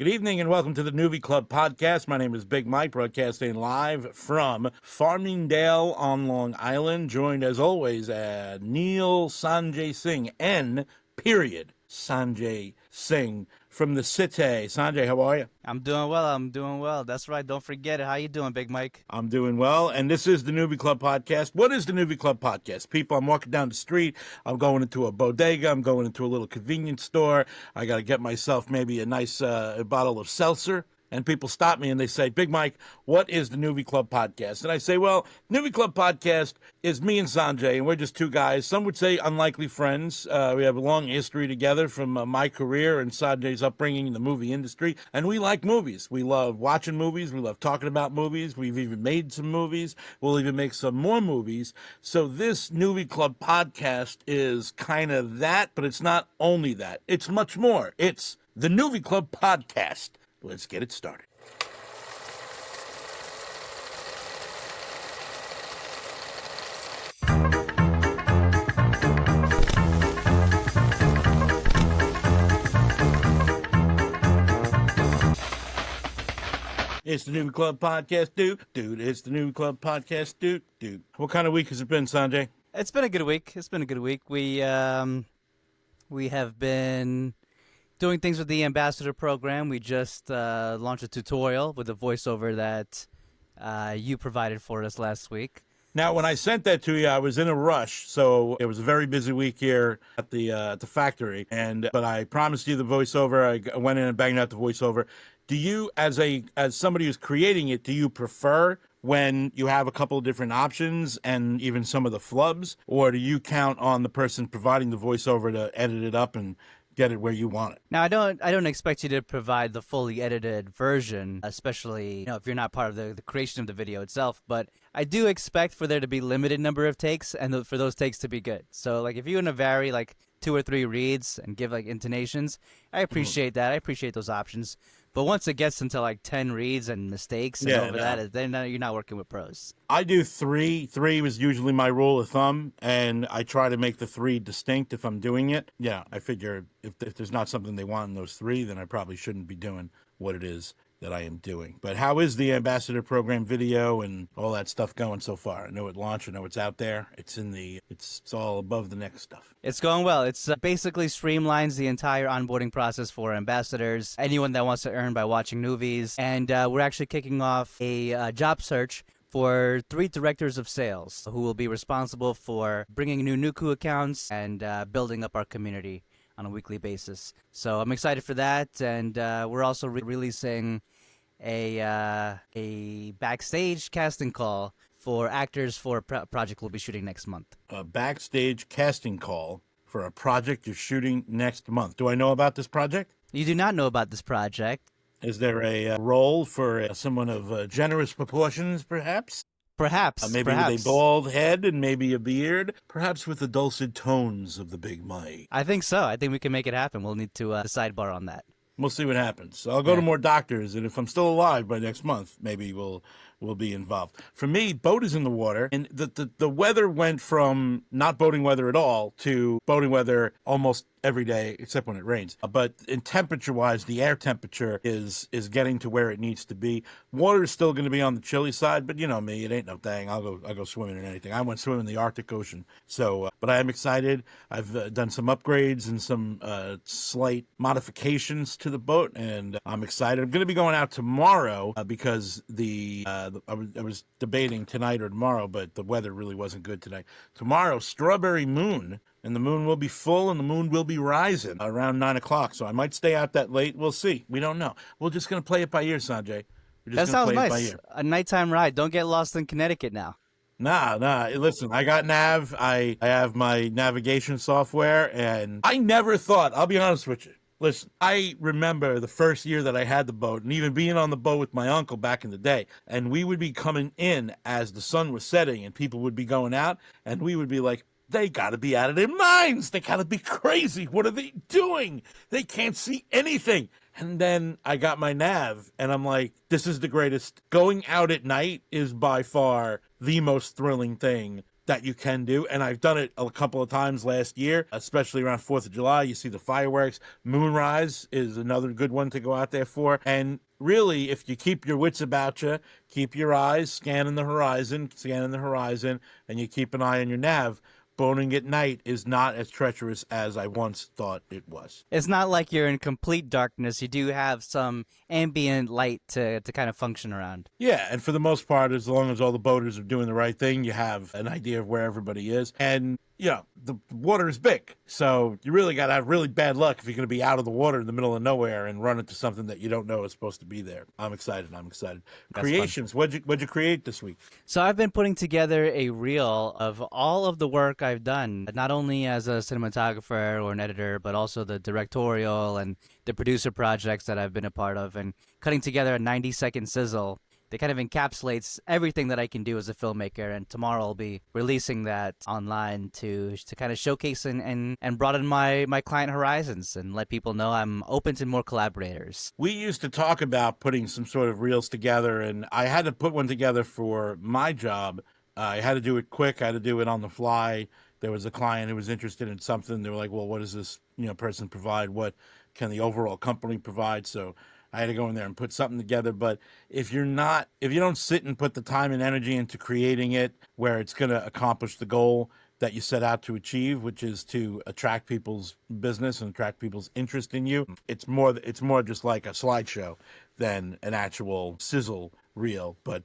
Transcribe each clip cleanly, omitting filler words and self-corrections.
Good evening and welcome to the Nuvee Club Podcast. My name is Big Mike, broadcasting live from Farmingdale on Long Island, joined as always at Neil Sanjay Singh, N. Period. Sanjay Singh from the city. Sanjay, how are you? I'm doing well. That's right. Don't forget it. How you doing, Big Mike? I'm doing well, and this is the Nuvee Club Podcast. What is the Nuvee Club Podcast? People, I'm walking down the street. I'm going into a bodega. I'm going into a little convenience store. I got to get myself maybe a nice bottle of seltzer. And people stop me and they say, Big Mike, what is the Nuvee Club Podcast? And I say, well, Nuvee Club Podcast is me and Sanjay, and we're just two guys. Some would say unlikely friends. We have a long history together from my career and Sanjay's upbringing in the movie industry. And we like movies. We love watching movies. We love talking about movies. We've even made some movies. We'll even make some more movies. So this Nuvee Club Podcast is kind of that, but it's not only that. It's much more. It's the Nuvee Club Podcast. Let's get it started. It's the Nuvee Club Podcast, dude. It's the Nuvee Club Podcast, dude. What kind of week has it been, Sanjay? It's been a good week. We have been doing things with the ambassador program. We just launched a tutorial with a voiceover that you provided for us last week. Now, when I sent that to you, I was in a rush, so it was a very busy week here at the factory. But I promised you the voiceover. I went in and banged out the voiceover. Do you, as somebody who's creating it, do you prefer when you have a couple of different options and even some of the flubs, or do you count on the person providing the voiceover to edit it up and get it where you want it? Now, I don't expect you to provide the fully edited version, especially if you're not part of the creation of the video itself. But I do expect for there to be limited number of takes and for those takes to be good. So, if you want to vary 2 or 3 reads and give intonations, I appreciate that. I appreciate those options. But once it gets into 10 reads and mistakes that, then you're not working with pros. I do 3. 3 was usually my rule of thumb, and I try to make the 3 distinct if I'm doing it. Yeah, I figure if there's not something they want in those 3, then I probably shouldn't be doing what it is that I am doing. But how is the ambassador program video and all that stuff going so far? I know it launched. I know it's out there. It's all above the next stuff. It's going well. It's basically streamlines the entire onboarding process for ambassadors, anyone that wants to earn by watching movies. And we're actually kicking off a job search for 3 directors of sales who will be responsible for bringing new Nuku accounts and building up our community on a weekly basis. So I'm excited for that, and we're also releasing a backstage casting call for actors for a project we'll be shooting next month. A backstage casting call for a project you're shooting next month. Do I know about this project? You do not know about this project. Is there a role for someone of generous proportions, perhaps? Perhaps. Maybe with a bald head and maybe a beard. Perhaps with the dulcet tones of the Big Mike. I think so. I think we can make it happen. We'll need to sidebar on that. We'll see what happens. I'll go to more doctors, and if I'm still alive by next month, maybe we'll be involved. For me, boat is in the water, and the weather went from not boating weather at all to boating weather almost every day, except when it rains. But in temperature-wise, the air temperature is getting to where it needs to be. Water is still going to be on the chilly side, but you know me, it ain't no thing. I'll go swimming in anything. I went swimming in the Arctic Ocean. So, but I am excited. I've done some upgrades and some slight modifications to the boat, and I'm excited. I'm going to be going out tomorrow because I was debating tonight or tomorrow, but the weather really wasn't good tonight. Tomorrow, strawberry moon. And the moon will be full and the moon will be rising around 9 o'clock. So I might stay out that late. We'll see. We don't know. We're just going to play it by ear, Sanjay. That sounds nice. A nighttime ride. Don't get lost in Connecticut now. Nah. Listen, I got Nav. I have my navigation software. And I never thought, I'll be honest with you. Listen, I remember the first year that I had the boat and even being on the boat with my uncle back in the day. And we would be coming in as the sun was setting and people would be going out. And we would be like, they got to be out of their minds. They got to be crazy. What are they doing? They can't see anything. And then I got my nav, and I'm like, this is the greatest. Going out at night is by far the most thrilling thing that you can do. And I've done it a couple of times last year, especially around 4th of July. You see the fireworks. Moonrise is another good one to go out there for. And really, if you keep your wits about you, keep your eyes scanning the horizon, and you keep an eye on your nav, boning at night is not as treacherous as I once thought it was. It's not like you're in complete darkness. You do have some ambient light to kind of function around. Yeah, and for the most part, as long as all the boaters are doing the right thing, you have an idea of where everybody is. And, the water is big, so you really got to have really bad luck if you're going to be out of the water in the middle of nowhere and run into something that you don't know is supposed to be there. I'm excited. That's Creations, fun. what'd you create this week? So I've been putting together a reel of all of the work I've done, not only as a cinematographer or an editor, but also the directorial and the producer projects that I've been a part of, and cutting together a 90-second sizzle that kind of encapsulates everything that I can do as a filmmaker. And tomorrow I'll be releasing that online to kind of showcase and broaden my client horizons and let people know I'm open to more collaborators. We used to talk about putting some sort of reels together, and I had to put one together for my job. I had to do it quick. I had to do it on the fly. There was a client who was interested in something. They were like, well, what does this person provide? What can the overall company provide? So I had to go in there and put something together. But if you don't sit and put the time and energy into creating it where it's going to accomplish the goal that you set out to achieve, which is to attract people's business and attract people's interest in you, it's more just like a slideshow than an actual sizzle reel. But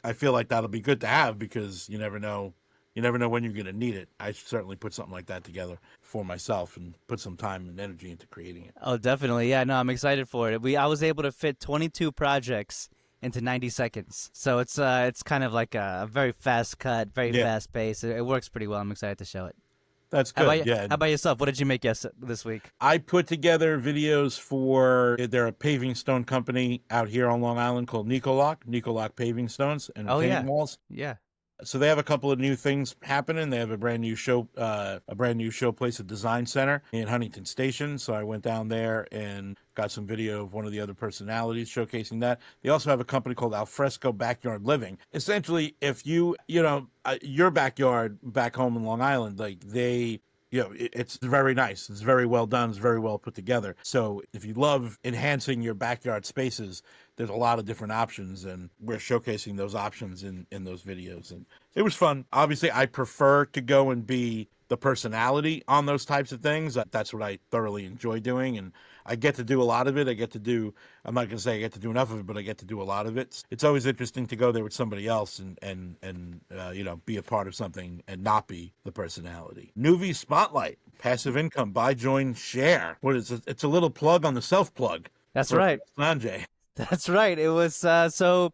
I feel like that'll be good to have, because you never know when you're going to need it. I certainly put something like that together for myself and put some time and energy into creating it. Oh, definitely. Yeah, no, I'm excited for it. I was able to fit 22 projects into 90 seconds. So it's kind of like a very fast cut, very fast pace. It works pretty well. I'm excited to show it. That's good. How about yourself? What did you make this week? I put together videos they're a paving stone company out here on Long Island called Nicoloc Paving Stones and painting walls. Yeah. So they have a couple of new things happening. They have a brand new showplace at Design Center in Huntington Station. So I went down there and got some video of one of the other personalities showcasing that. They also have a company called Alfresco Backyard Living. Essentially, if your backyard back home in Long Island, it's very nice. It's very well done. It's very well put together. So if you love enhancing your backyard spaces, there's a lot of different options, and we're showcasing those options in those videos. And it was fun. Obviously, I prefer to go and be the personality on those types of things. That's what I thoroughly enjoy doing, and I get to do a lot of it. I'm not going to say I get to do enough of it, but I get to do a lot of it. It's always interesting to go there with somebody else and be a part of something and not be the personality. Nuvee Spotlight, passive income, buy, join, share. What is it? It's a little plug on the self-plug. That's right. Sanjay. That's right. It was so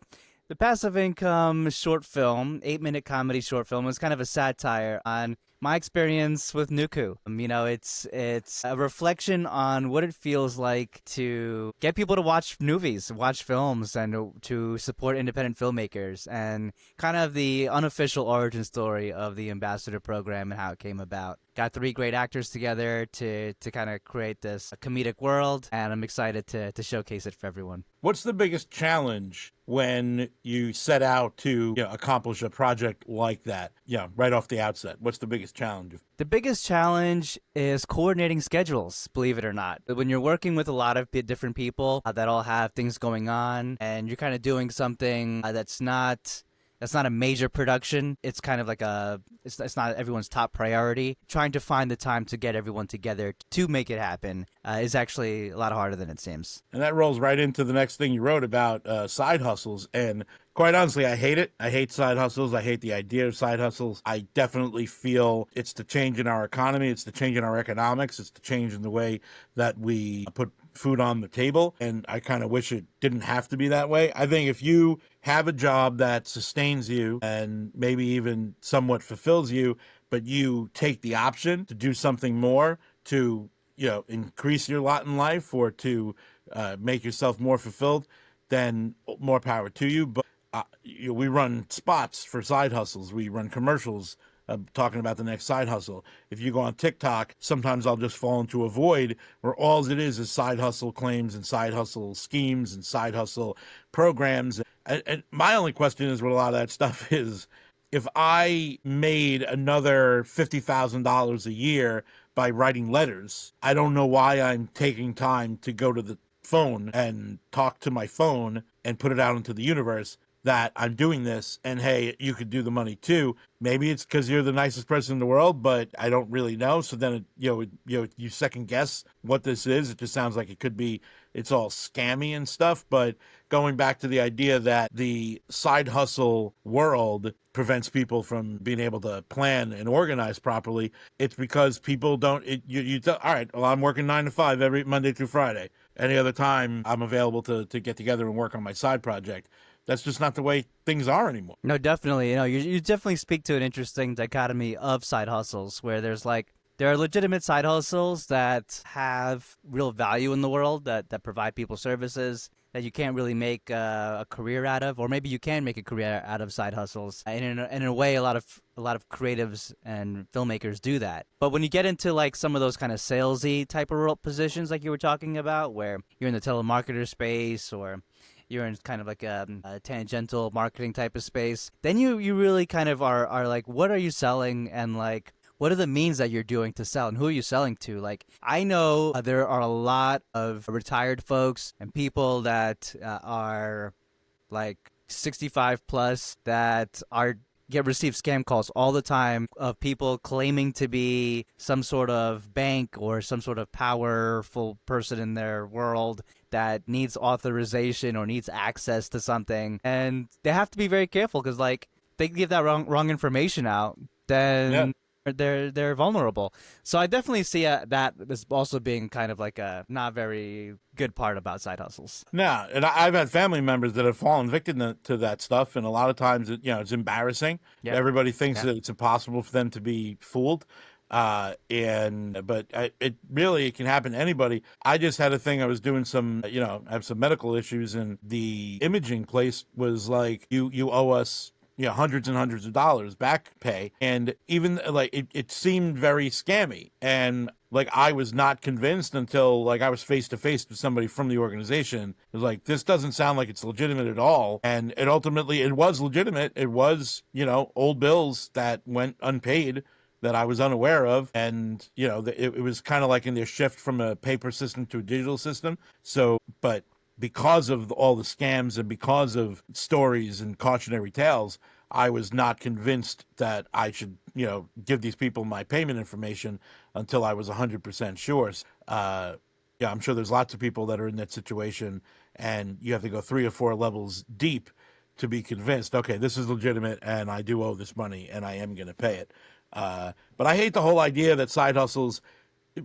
the passive income short film, 8-minute comedy short film, was kind of a satire on my experience with Nuku. It's a reflection on what it feels like to get people to watch movies, watch films, and to support independent filmmakers, and kind of the unofficial origin story of the ambassador program and how it came about. Got 3 great actors together to kind of create this comedic world, and I'm excited to showcase it for everyone. What's the biggest challenge when you set out to accomplish a project like that? Right off the outset, what's the biggest challenge? The biggest challenge is coordinating schedules, believe it or not. When you're working with a lot of different people that all have things going on, and you're kind of doing something that's not a major production. It's kind of like it's not everyone's top priority. Trying to find the time to get everyone together to make it happen is actually a lot harder than it seems. And that rolls right into the next thing you wrote about side hustles. And quite honestly, I hate it. I hate side hustles. I hate the idea of side hustles. I definitely feel it's the change in our economy. It's the change in our economics. It's the change in the way that we put food on the table, and I kind of wish it didn't have to be that way. I think if you have a job that sustains you and maybe even somewhat fulfills you, but you take the option to do something more to increase your lot in life or to make yourself more fulfilled, then more power to you. But we run spots for side hustles. We run commercials talking about the next side hustle. If you go on TikTok, sometimes I'll just fall into a void where all it is side hustle claims and side hustle schemes and side hustle programs. And my only question is what a lot of that stuff is if I made another $50,000 a year by writing letters, I don't know why I'm taking time to go to the phone and talk to my phone and put it out into the universe that I'm doing this, and hey, you could do the money too. Maybe it's because you're the nicest person in the world, but I don't really know. So then, you second guess what this is. It just sounds like it could be, it's all scammy and stuff. But going back to the idea that the side hustle world prevents people from being able to plan and organize properly, it's because people don't. All right, well, I'm working 9 to 5 every Monday through Friday. Any other time, I'm available to get together and work on my side project. That's just not the way things are anymore. No, definitely. You definitely speak to an interesting dichotomy of side hustles where there are legitimate side hustles that have real value in the world that provide people services that you can't really make a career out of, or maybe you can make a career out of side hustles. And in a way, a lot of creatives and filmmakers do that. But when you get into like some of those kind of salesy type of role positions, like you were talking about, where you're in the telemarketer space or you're in kind of like a tangential marketing type of space, then you really kind of are like, what are you selling, and like, what are the means that you're doing to sell, and who are you selling to? Like, I know there are a lot of retired folks and people that are like 65 plus that receive scam calls all the time of people claiming to be some sort of bank or some sort of powerful person in their world that needs authorization or needs access to something, and they have to be very careful because like they give that wrong information out, then they're vulnerable. So I definitely see that as also being kind of like a not very good part about side hustles. No, and I've had family members that have fallen victim to that stuff, and a lot of times, it's embarrassing. Yeah. Everybody thinks that it's impossible for them to be fooled, it can happen to anybody. I just had a thing. I was doing some, I have some medical issues, and the imaging place was like, you owe us, hundreds and hundreds of dollars back pay. And even like it seemed very scammy. And like I was not convinced until like I was face to face with somebody from the organization. It was like, this doesn't sound like it's legitimate at all. And it was legitimate. It was, old bills that went unpaid that I was unaware of. And, it was kind of like in their shift from a paper system to a digital system. So, but because of all the scams and because of stories and cautionary tales, I was not convinced that I should, give these people my payment information until I was 100% sure. I'm sure there's lots of people that are in that situation, and you have to go 3 or 4 levels deep to be convinced, okay, this is legitimate and I do owe this money and I am going to pay it. But I hate the whole idea that side hustles,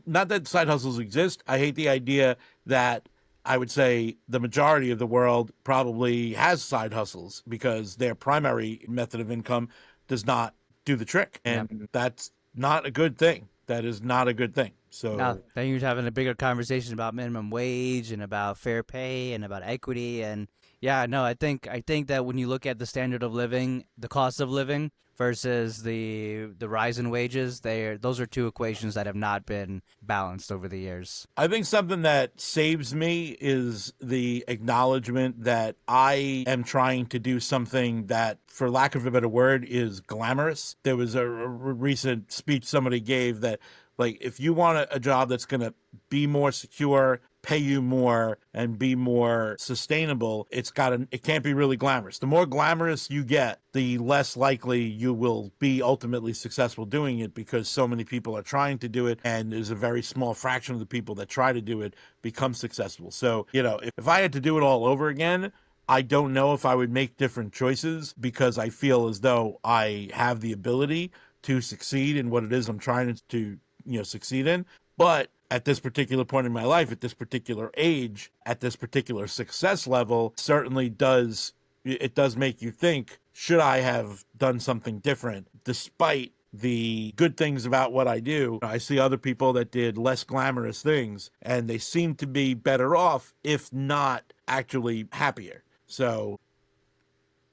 not that side hustles exist, I hate the idea that I would say the majority of the world probably has side hustles because their primary method of income does not do the trick. And that's not a good thing. That is not a good thing. So now, then you're having a bigger conversation about minimum wage and about fair pay and about equity. And yeah, no, I think that when you look at the standard of living, the cost of living versus the rise in wages, those are two equations that have not been balanced over the years. I think something that saves me is the acknowledgement that I am trying to do something that, for lack of a better word, is glamorous. There was a recent speech somebody gave that, like, if you want a job that's going to be more secure, pay you more, and be more sustainable, it can't be really glamorous. The more glamorous you get, the less likely you will be ultimately successful doing it, because so many people are trying to do it, and there's a very small fraction of the people that try to do it become successful. So, if I had to do it all over again, I don't know if I would make different choices, because I feel as though I have the ability to succeed in what it is I'm trying to succeed in. But at this particular point in my life, at this particular age, at this particular success level, certainly does make you think, should I have done something different? Despite the good things about what I do, I see other people that did less glamorous things, and they seem to be better off, if not actually happier. So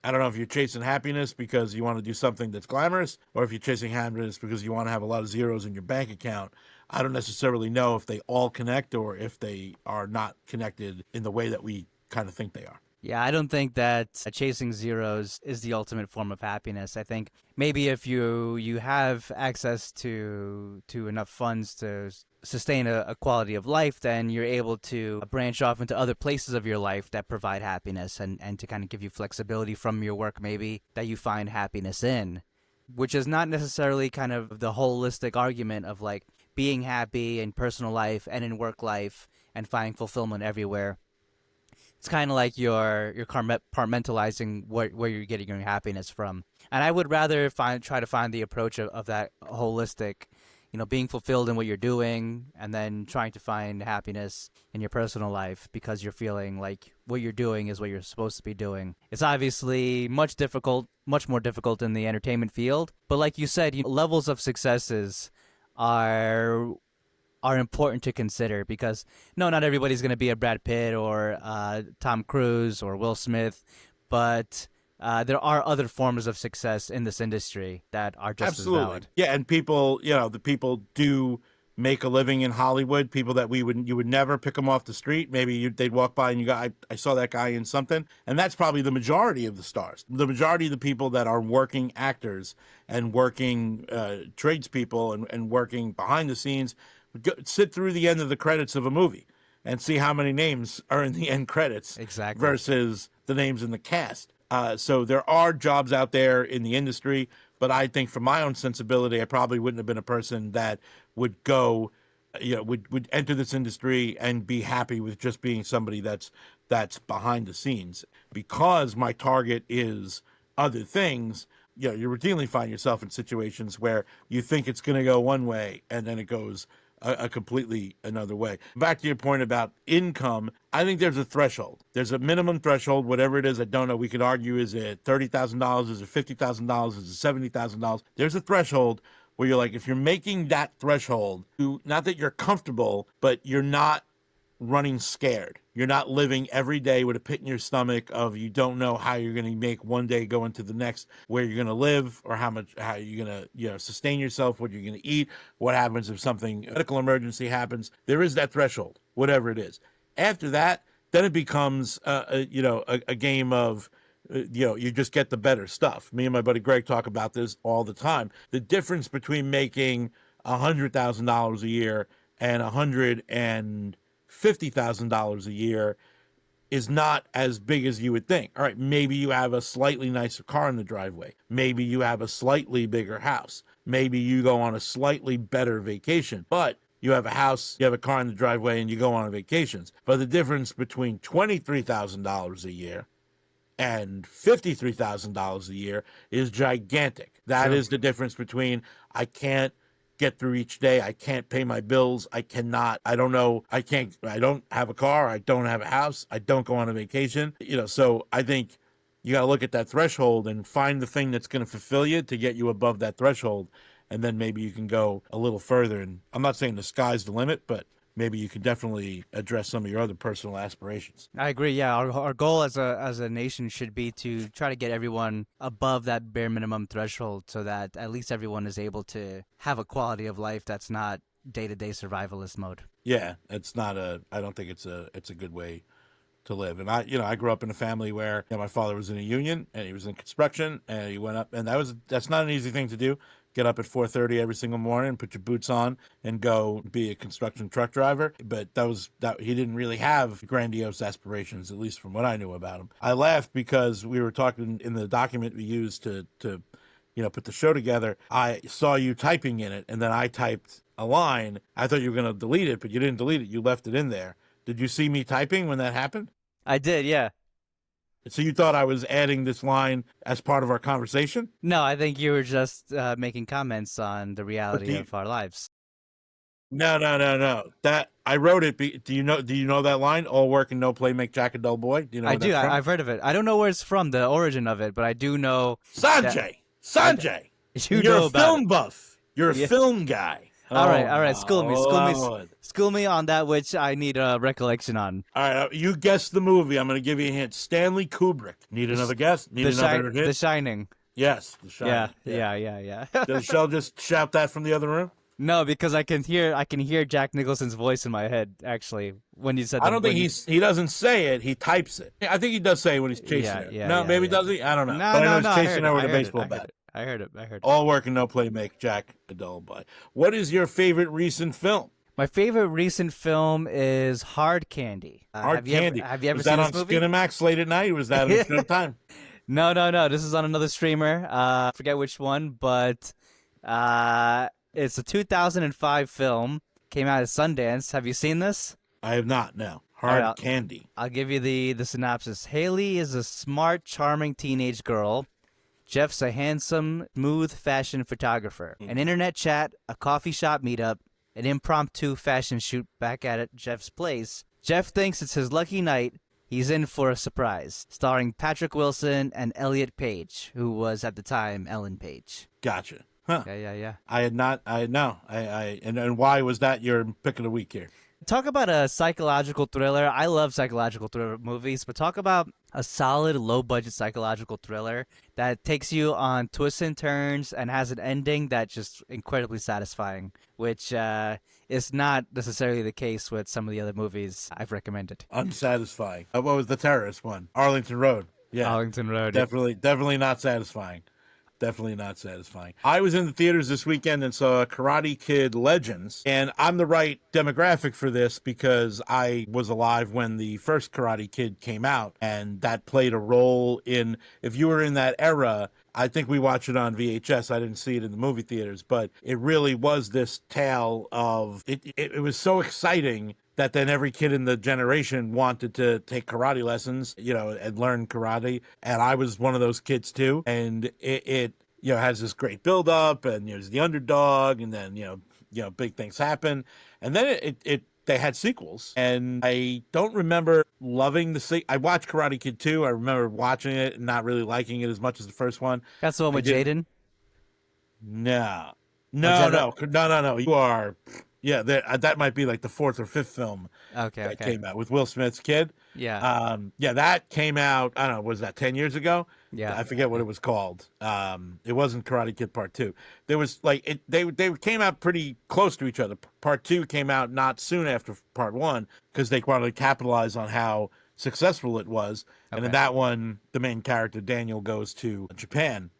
I don't know if you're chasing happiness because you want to do something that's glamorous, or if you're chasing happiness because you want to have a lot of zeros in your bank account. I don't necessarily know if they all connect or if they are not connected in the way that we kind of think they are. Yeah, I don't think that chasing zeros is the ultimate form of happiness. I think maybe if you have access to enough funds to sustain a quality of life, then you're able to branch off into other places of your life that provide happiness and to kind of give you flexibility from your work maybe that you find happiness in, which is not necessarily kind of the holistic argument of like being happy in personal life and in work life and finding fulfillment everywhere. It's kind of like you're compartmentalizing where you're getting your happiness from. And I would rather try to find the approach of that holistic, being fulfilled in what you're doing and then trying to find happiness in your personal life because you're feeling like what you're doing is what you're supposed to be doing. It's obviously much more difficult in the entertainment field, but like you said, levels of successes are important to consider because no, not everybody's going to be a Brad Pitt or Tom Cruise or Will Smith, but there are other forms of success in this industry that are just Absolutely. as valid. Yeah, and people, the people do make a living in Hollywood. People that you would never pick them off the street. Maybe they'd walk by and you go, I saw that guy in something, and that's probably the majority of the stars. The majority of the people that are working actors and working tradespeople and working behind the scenes sit through the end of the credits of a movie and see how many names are in the end credits Exactly. versus the names in the cast. So there are jobs out there in the industry, but I think from my own sensibility, I probably wouldn't have been a person that would go, would enter this industry and be happy with just being somebody that's behind the scenes. Because my target is other things, you routinely find yourself in situations where you think it's going to go one way and then it goes a completely another way. Back to your point about income, I think there's a threshold. There's a minimum threshold, whatever it is. I don't know. We could argue, is it $30,000? Is it $50,000? Is it $70,000? There's a threshold where you're like, if you're making that threshold, not that you're comfortable, but you're not running scared. You're not living every day with a pit in your stomach of you don't know how you're going to make one day go into the next, where you're going to live or how you're going to sustain yourself, what you're going to eat, what happens if something medical emergency happens. There is that threshold, whatever it is. After that, then it becomes a game of you just get the better stuff. Me and my buddy Greg talk about this all the time. The difference between making $100,000 a year and $150,000 a year is not as big as you would think. All right, maybe you have a slightly nicer car in the driveway. Maybe you have a slightly bigger house. Maybe you go on a slightly better vacation. But you have a house, you have a car in the driveway, and you go on vacations. But the difference between $23,000 a year and $53,000 a year is gigantic. That is the difference between I can't get through each day. I can't pay my bills. I don't have a car. I don't have a house. I don't go on a vacation. So I think you got to look at that threshold and find the thing that's going to fulfill you to get you above that threshold. And then maybe you can go a little further. And I'm not saying the sky's the limit, but maybe you can definitely address some of your other personal aspirations. I agree. Yeah, our goal as a nation should be to try to get everyone above that bare minimum threshold, so that at least everyone is able to have a quality of life that's not day-to-day survivalist mode. Yeah, it's not I don't think it's a good way to live. And I grew up in a family where my father was in a union and he was in construction and he went up, and that's not an easy thing to do. Get up at 4:30 every single morning, put your boots on, and go be a construction truck driver. But that he didn't really have grandiose aspirations, at least from what I knew about him. I laughed because we were talking in the document we used to put the show together. I saw you typing in it, and then I typed a line. I thought you were going to delete it, but you didn't delete it. You left it in there. Did you see me typing when that happened? I did, yeah. So you thought I was adding this line as part of our conversation? No, I think you were just making comments on the reality of our lives. No. That I wrote it. Do you know that line? All work and no play make Jack a dull boy. Do you know? I do. I've heard of it. I don't know where it's from, the origin of it, but I do know. Sanjay. You're a film buff. You're a film guy. All right. School me on that which I need a recollection on. All right, you guess the movie. I'm going to give you a hint. Stanley Kubrick. Need another guess? Need another hint? The Shining. Yes, The Shining. Yeah. Did Shell just shout that from the other room? No, because I can hear Jack Nicholson's voice in my head. Actually, when you said I don't think he doesn't say it. He types it. I think he does say it when he's chasing her. No, maybe does he? I don't know. No, But I no, know no. he's I chasing heard her it. with I a heard it. baseball I heard bat. it. I heard it. I heard it. All work and no play make Jack a dull boy. What is your favorite recent film? My favorite recent film is Hard Candy. Hard Candy. Have you ever was seen that this on movie? Skinamax late at night? Or was that on Showtime? No, no, no. This is on another streamer. Forget which one, but it's a 2005 film. Came out at Sundance. Have you seen this? I have not. No. Hard Candy. I'll give you the synopsis. Haley is a smart, charming teenage girl. Jeff's a handsome, smooth fashion photographer. An internet chat, a coffee shop meetup, an impromptu fashion shoot back at Jeff's place. Jeff thinks it's his lucky night. He's in for a surprise. Starring Patrick Wilson and Elliot Page, who was at the time Ellen Page. Gotcha. Huh. Yeah. I had not. And why was that your pick of the week here? Talk about a psychological thriller. I love psychological thriller movies, but talk about a solid, low-budget psychological thriller that takes you on twists and turns and has an ending that's just incredibly satisfying, which is not necessarily the case with some of the other movies I've recommended. Unsatisfying. What was the terrorist one? Arlington Road. Yeah. Arlington Road. Definitely not satisfying. Definitely not satisfying. I was in the theaters this weekend and saw Karate Kid Legends, and I'm the right demographic for this because I was alive when the first Karate Kid came out, and that played a role in, if you were in that era, I think we watched it on VHS. I didn't see it in the movie theaters, but it really was this tale of, it was so exciting that then every kid in the generation wanted to take karate lessons, and learn karate. And I was one of those kids too. And it has this great build up, and there's the underdog, and then, big things happen. And then they had sequels, and I don't remember loving I watched Karate Kid 2. I remember watching it and not really liking it as much as the first one. That's the one with Jaden? No. You are... Yeah, that might be like the fourth or fifth film that came out with Will Smith's kid. Yeah. That came out, I don't know, was that 10 years ago? Yeah. I forget what it was called. It wasn't Karate Kid Part 2. There was they came out pretty close to each other. Part 2 came out not soon after Part 1 because they wanted to capitalize on how successful it was. And in that one, the main character, Daniel, goes to Japan.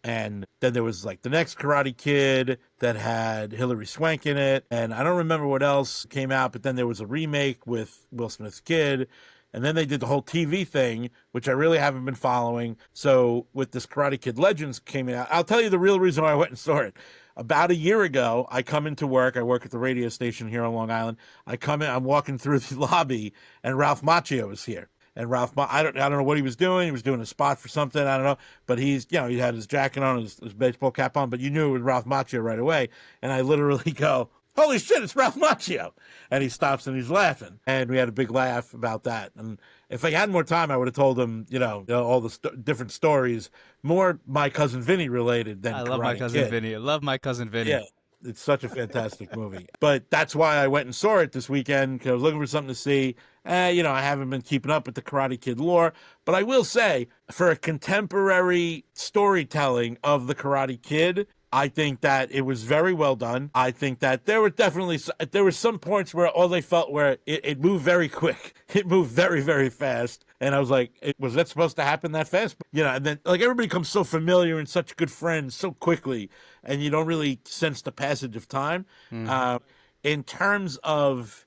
And then there was like the next Karate Kid that had Hilary Swank in it. And I don't remember what else came out, but then there was a remake with Will Smith's kid. And then they did the whole TV thing, which I really haven't been following. So with this Karate Kid Legends came out, I'll tell you the real reason why I went and saw it. About a year ago, I come into work. I work at the radio station here on Long Island. I'm walking through the lobby, and Ralph Macchio is here. And Ralph, I don't know what he was doing. He was doing a spot for something. I don't know. But he had his jacket on, his baseball cap on. But you knew it was Ralph Macchio right away. And I literally go, holy shit, it's Ralph Macchio. And he stops and he's laughing. And we had a big laugh about that. And if I had more time, I would have told him, all the different stories, more My Cousin Vinny related than I love Karate My Cousin Kid. Vinny. I love My Cousin Vinny. Yeah. It's such a fantastic movie. But that's why I went and saw it this weekend, because I was looking for something to see. I haven't been keeping up with the Karate Kid lore. But I will say, for a contemporary storytelling of the Karate Kid, I think that it was very well done. I think that there were some points where all they felt where it moved very quick. It moved very, very fast. And I was like, was that supposed to happen that fast? And then like everybody becomes so familiar and such good friends so quickly, and you don't really sense the passage of time. In terms of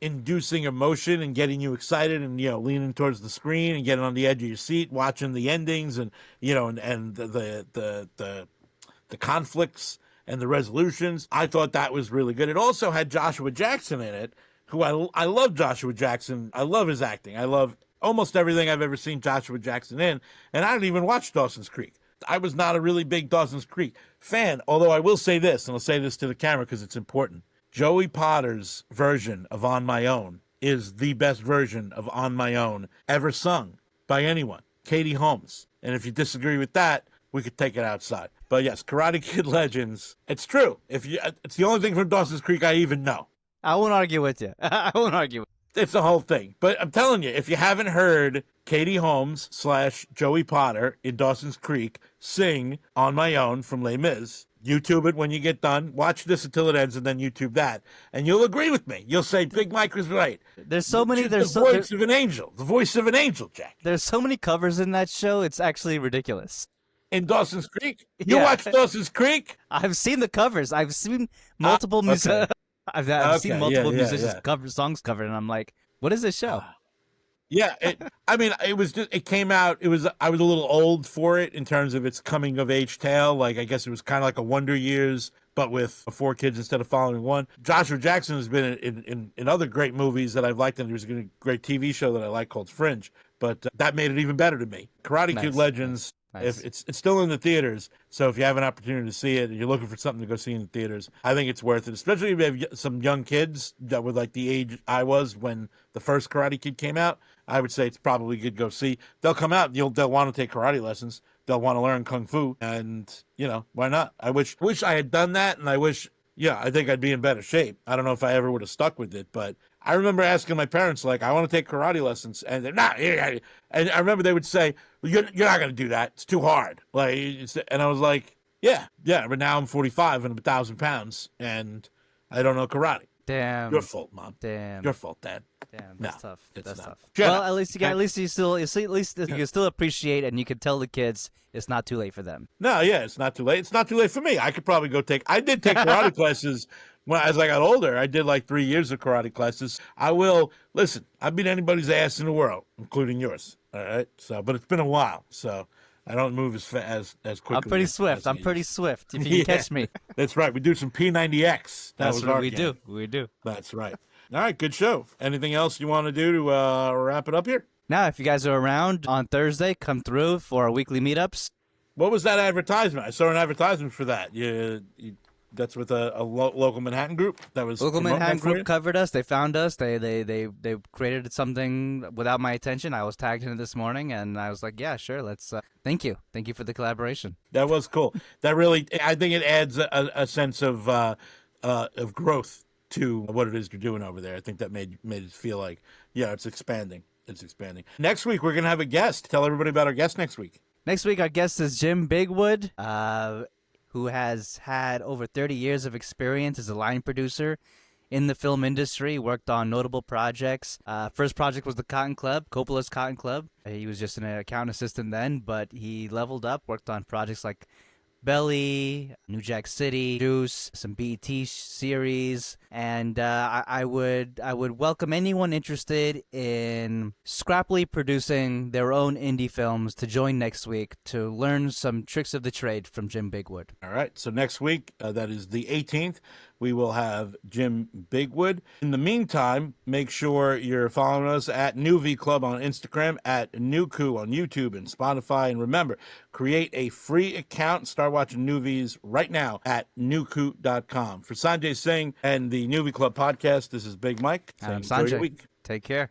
inducing emotion and getting you excited and, leaning towards the screen and getting on the edge of your seat, watching the endings and, and the conflicts and the resolutions. I thought that was really good. It also had Joshua Jackson in it, who I love Joshua Jackson. I love his acting. I love almost everything I've ever seen Joshua Jackson in. And I didn't even watch Dawson's Creek. I was not a really big Dawson's Creek fan, although I will say this, and I'll say this to the camera because it's important. Joey Potter's version of On My Own is the best version of On My Own ever sung by anyone. Katie Holmes. And if you disagree with that, we could take it outside. But yes, Karate Kid Legends. It's true. It's the only thing from Dawson's Creek I even know. I won't argue with you. I won't argue. It's the whole thing. But I'm telling you, if you haven't heard Katie Holmes / Joey Potter in Dawson's Creek sing On My Own from Les Mis, YouTube it when you get done. Watch this until it ends, and then YouTube that, and you'll agree with me. You'll say Big Mike was right. There's so many. The voice of an angel. The voice of an angel, Jack. There's so many covers in that show. It's actually ridiculous. In Dawson's Creek, you Yeah. watch Dawson's Creek. I've seen the covers. I've seen multiple music. okay. I've seen multiple musicians yeah. cover songs covered, and I'm like, what is this show? Yeah, I mean, it was just, it came out. I was a little old for it in terms of its coming of age tale. Like, I guess it was kind of like a Wonder Years, but with 4 kids instead of following one. Joshua Jackson has been in other great movies that I've liked, and there was a great TV show that I like called Fringe. But that made it even better to me. Karate Kid Legends. Nice. If it's still in the theaters, so if you have an opportunity to see it and you're looking for something to go see in the theaters, I think it's worth it. Especially if you have some young kids that were like the age I was when the first Karate Kid came out. I would say it's probably good to go see. They'll come out and they'll want to take karate lessons. They'll want to learn kung fu, and why not? I wish I had done that, and I think I'd be in better shape. I don't know if I ever would have stuck with it, but I remember asking my parents, like, I want to take karate lessons, and they're not. And I remember they would say, "You're not going to do that. It's too hard." And I was like, "Yeah." But now I'm 45 and I'm 1,000 pounds, and I don't know karate. Damn. Your fault, Mom. Damn. Your fault, Dad. Damn. That's tough. It's That's not. tough. Shut Well, up. at least you can still appreciate, and you can tell the kids it's not too late for them. No, yeah, it's not too late. It's not too late for me. I could probably I did take karate classes as I got older. I did like 3 years of karate classes. Listen, I've beat anybody's ass in the world, including yours. All right. So, but it's been a while. So I don't move as quickly. I'm pretty swift. I'm pretty swift. If you can catch me. That's right. We do some P90X. That's what we do. We do. That's right. All right. Good show. Anything else you want to do to wrap it up here? Now, if you guys are around on Thursday, come through for our weekly meetups. What was that advertisement? I saw an advertisement for that. That's with a local Manhattan group. That was Local Manhattan for you? group covered us. They found us. They created something without my attention. I was tagged in it this morning, and I was like, yeah, sure. Let's. Thank you for the collaboration. That was cool. That really, I think it adds a sense of growth to what it is you're doing over there. I think that made it feel like, it's expanding. It's expanding. Next week we're gonna have a guest. Tell everybody about our guest next week. Next week, our guest is Jim Bigwood, who has had over 30 years of experience as a line producer in the film industry, worked on notable projects. First project was the Cotton Club, Coppola's Cotton Club. He was just an account assistant then, but he leveled up, worked on projects like Belly, New Jack City, Juice, some BET series, and I would welcome anyone interested in scrappily producing their own indie films to join next week to learn some tricks of the trade from Jim Bigwood. All right. So next week, that is the 18th, we will have Jim Bigwood. In the meantime, make sure you're following us at Nuvee Club on Instagram, at Nuku on YouTube and Spotify. And remember, create a free account and start watching Nuvees right now at nuku.com. For Sanjay Singh and the Nuvee Club Podcast, this is Big Mike. I'm Enjoy your Sanjay. week. Take care.